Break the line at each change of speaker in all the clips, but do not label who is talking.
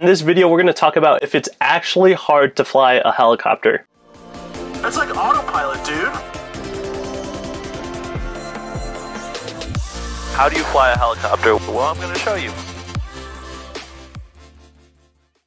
In this video, we're going to talk about if it's actually hard to fly a helicopter.
That's like autopilot, dude.
How do you fly a helicopter? Well, I'm going to show you.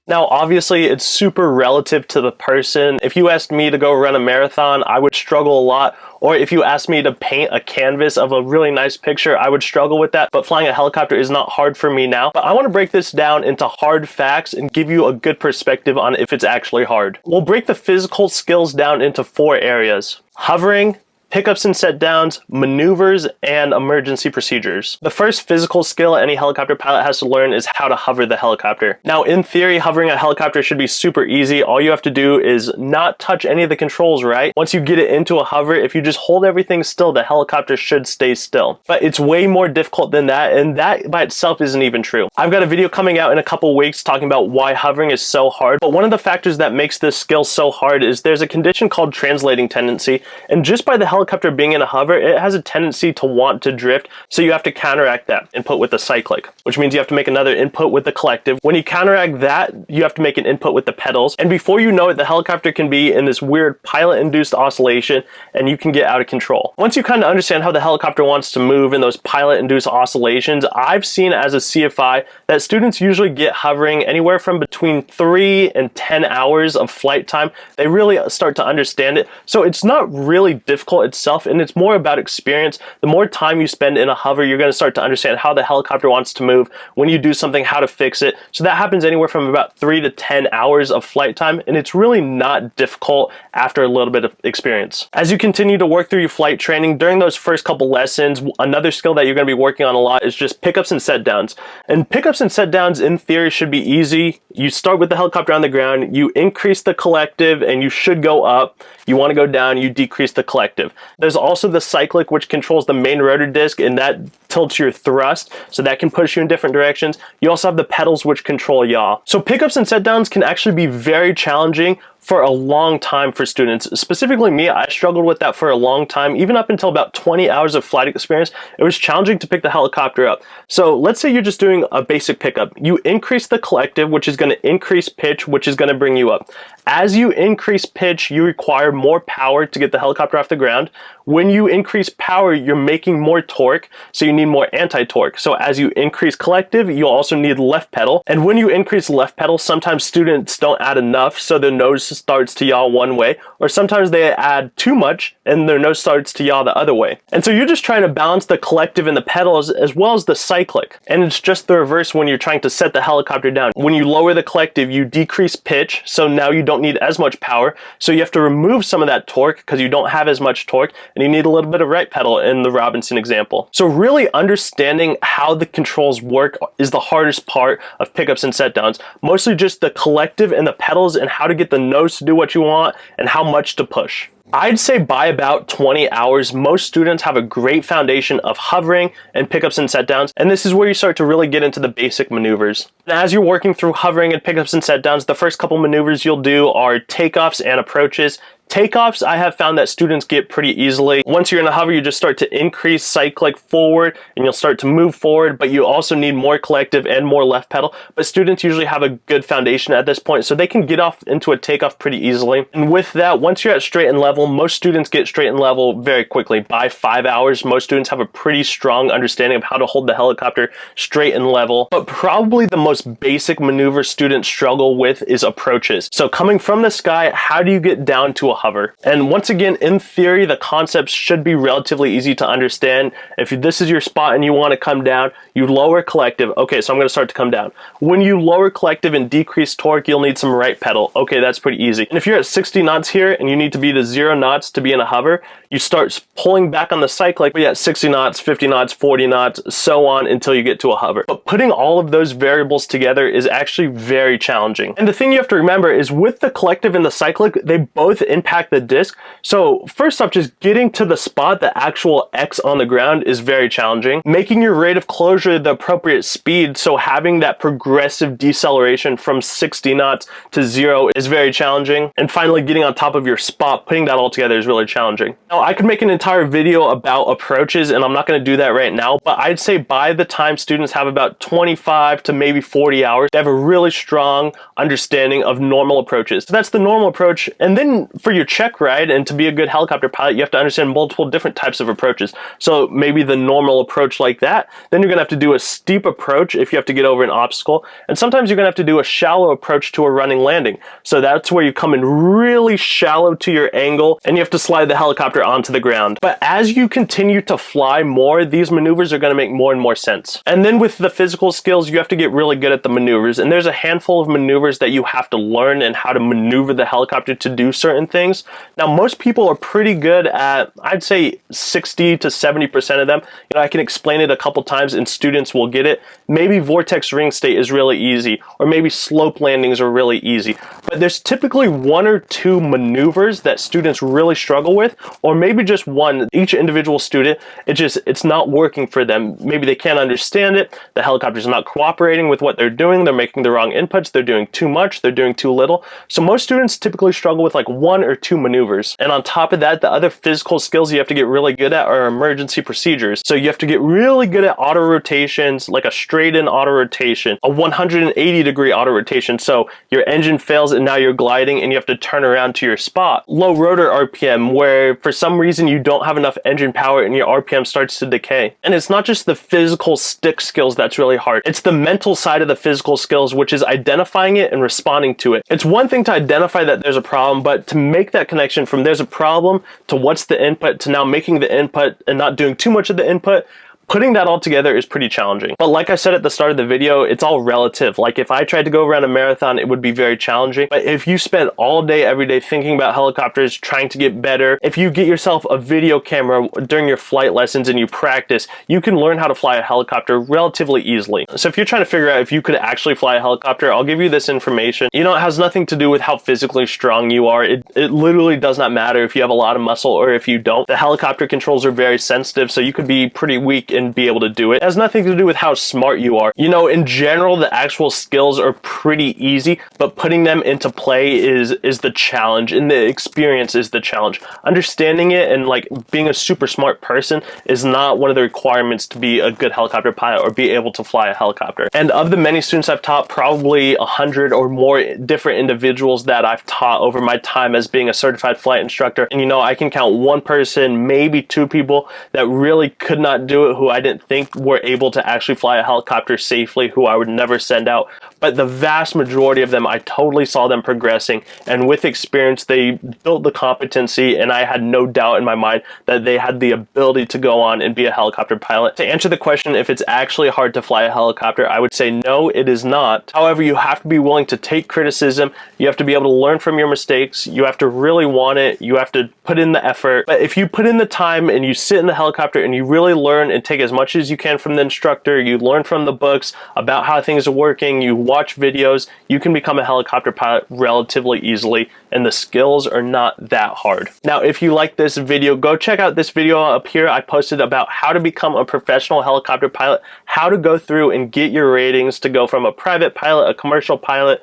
Now, obviously, it's super relative to the person. If you asked me to go run a marathon, I would struggle a lot. Or if you asked me to paint a canvas of a really nice picture, I would struggle with that. But flying a helicopter is not hard for me now. But I want to break this down into hard facts and give you a good perspective on if it's actually hard. We'll break the physical skills down into 4 areas: hovering, pickups and set downs, maneuvers, and emergency procedures. The first physical skill any helicopter pilot has to learn is how to hover the helicopter. Now, in theory, hovering a helicopter should be super easy. All you have to do is not touch any of the controls, right? Once you get it into a hover, if you just hold everything still, the helicopter should stay still. But it's way more difficult than that, and that by itself isn't even true. I've got a video coming out in a couple weeks talking about why hovering is so hard, but one of the factors that makes this skill so hard is there's a condition called translating tendency, and just by the helicopter being in a hover, it has a tendency to want to drift, so you have to counteract that input with the cyclic, which means you have to make another input with the collective. When you counteract that, you have to make an input with the pedals, and before you know it, the helicopter can be in this weird pilot-induced oscillation, and you can get out of control. Once you kind of understand how the helicopter wants to move in those pilot-induced oscillations, I've seen as a CFI that students usually get hovering anywhere from between 3 and 10 hours of flight time. They really start to understand it, so it's not really difficult itself, and it's more about experience. The more time you spend in a hover, you're going to start to understand how the helicopter wants to move, when you do something, how to fix it. So that happens anywhere from about 3 to 10 hours of flight time, and it's really not difficult after a little bit of experience. As you continue to work through your flight training, during those first couple lessons, another skill that you're going to be working on a lot is just pickups and set downs. And pickups and set downs in theory should be easy. You start with the helicopter on the ground, you increase the collective, and you should go up. You want to go down, you decrease the collective. There's also the cyclic, which controls the main rotor disc, and that tilts your thrust, so that can push you in different directions. You also have the pedals, which control yaw. So pickups and set downs can actually be very challenging for a long time for students. Specifically me, I struggled with that for a long time. Even up until about 20 hours of flight experience, it was challenging to pick the helicopter up. So let's say you're just doing a basic pickup. You increase the collective, which is going to increase pitch, which is going to bring you up. As you increase pitch, you require more power to get the helicopter off the ground. When you increase power, you're making more torque, so you need more anti-torque. So as you increase collective, you'll also need left pedal. And when you increase left pedal, sometimes students don't add enough, so their nose starts to yaw one way, or sometimes they add too much and their nose starts to yaw the other way. And so you're just trying to balance the collective and the pedals as well as the cyclic. And it's just the reverse when you're trying to set the helicopter down. When you lower the collective, you decrease pitch, so now you don't need as much power, so you have to remove some of that torque because you don't have as much torque, and you need a little bit of right pedal in the Robinson example. So really understanding how the controls work is the hardest part of pickups and set downs. Mostly just the collective and the pedals and how to get the nose to do what you want and how much to push. I'd say by about 20 hours, most students have a great foundation of hovering and pickups and set downs, and this is where you start to really get into the basic maneuvers. And as you're working through hovering and pickups and set downs, the first couple maneuvers you'll do are takeoffs and approaches. Takeoffs, I have found that students get pretty easily. Once you're in a hover, you just start to increase cyclic forward and you'll start to move forward, but you also need more collective and more left pedal. But students usually have a good foundation at this point, so they can get off into a takeoff pretty easily. And with that, once you're at straight and level, most students get straight and level very quickly. By 5 hours, most students have a pretty strong understanding of how to hold the helicopter straight and level. But probably the most basic maneuver students struggle with is approaches. So coming from the sky, how do you get down to a hover? And once again, in theory, the concepts should be relatively easy to understand. If this is your spot and you want to come down, you lower collective. Okay, so I'm going to start to come down. When you lower collective and decrease torque, you'll need some right pedal. Okay, that's pretty easy. And if you're at 60 knots here and you need to be to 0 knots to be in a hover, you start pulling back on the cyclic, but yeah, 60 knots, 50 knots, 40 knots, so on until you get to a hover. But putting all of those variables together is actually very challenging. And the thing you have to remember is with the collective and the cyclic, they both impact the disc. So first off, just getting to the spot, the actual X on the ground, is very challenging. Making your rate of closure the appropriate speed, so having that progressive deceleration from 60 knots to 0 is very challenging. And finally, getting on top of your spot, putting that all together is really challenging. Now, I could make an entire video about approaches, and I'm not going to do that right now, but I'd say by the time students have about 25 to maybe 40 hours, they have a really strong understanding of normal approaches. So that's the normal approach. And then for your check ride, and to be a good helicopter pilot, you have to understand multiple different types of approaches. So maybe the normal approach like that, then you're going to have to do a steep approach if you have to get over an obstacle, and sometimes you're going to have to do a shallow approach to a running landing. So that's where you come in really shallow to your angle and you have to slide the helicopter onto the ground. But as you continue to fly more, these maneuvers are going to make more and more sense. And then with the physical skills, you have to get really good at the maneuvers, and there's a handful of maneuvers that you have to learn and how to maneuver the helicopter to do certain things. Now, most people are pretty good at, I'd say 60 to 70% of them. You know, I can explain it a couple times and students will get it. Maybe vortex ring state is really easy, or maybe slope landings are really easy. But there's typically one or two maneuvers that students really struggle with, or maybe just one. Each individual student, it's not working for them. Maybe they can't understand it. The helicopter's not cooperating with what they're doing. They're making the wrong inputs. They're doing too much. They're doing too little. So most students typically struggle with like one or two maneuvers. And on top of that, the other physical skills you have to get really good at are emergency procedures. So you have to get really good at auto rotations, like a straight in auto rotation, a 180-degree auto rotation. So your engine fails and now you're gliding and you have to turn around to your spot. Low rotor RPM, where for some reason you don't have enough engine power and your RPM starts to decay. And it's not just the physical stick skills that's really hard. It's the mental side of the physical skills, which is identifying it and responding to it. It's one thing to identify that there's a problem, but to make that connection from there's a problem to what's the input to now making the input and not doing too much of the input, putting that all together is pretty challenging. But like I said at the start of the video, it's all relative. Like if I tried to go around a marathon, it would be very challenging. But if you spend all day, every day thinking about helicopters, trying to get better, if you get yourself a video camera during your flight lessons and you practice, you can learn how to fly a helicopter relatively easily. So if you're trying to figure out if you could actually fly a helicopter, I'll give you this information. You know, it has nothing to do with how physically strong you are. It literally does not matter if you have a lot of muscle or if you don't. The helicopter controls are very sensitive, so you could be pretty weak and be able to do it. It has nothing to do with how smart you are. You know, in general, the actual skills are pretty easy, but putting them into play is the challenge, and the experience is the challenge. Understanding it and like being a super smart person is not one of the requirements to be a good helicopter pilot or be able to fly a helicopter. And of the many students I've taught, probably 100 or more different individuals that I've taught over my time as being a certified flight instructor. And you know, I can count one person, maybe two people that really could not do it, who I didn't think were able to actually fly a helicopter safely, who I would never send out. But the vast majority of them, I totally saw them progressing, and with experience, they built the competency, and I had no doubt in my mind that they had the ability to go on and be a helicopter pilot. To answer the question if it's actually hard to fly a helicopter, I would say no, it is not. However, you have to be willing to take criticism. You have to be able to learn from your mistakes. You have to really want it. You have to put in the effort. But if you put in the time and you sit in the helicopter and you really learn and take as much as you can from the instructor, you learn from the books about how things are working, you watch videos, you can become a helicopter pilot relatively easily, and the skills are not that hard. Now, if you like this video, go check out this video up here. I posted about how to become a professional helicopter pilot, how to go through and get your ratings to go from a private pilot, a commercial pilot,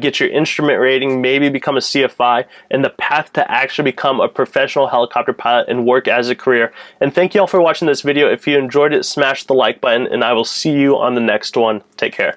get your instrument rating, maybe become a CFI, and the path to actually become a professional helicopter pilot and work as a career. And thank you all for watching this video. If you enjoyed it, smash the like button, and I will see you on the next one. Take care.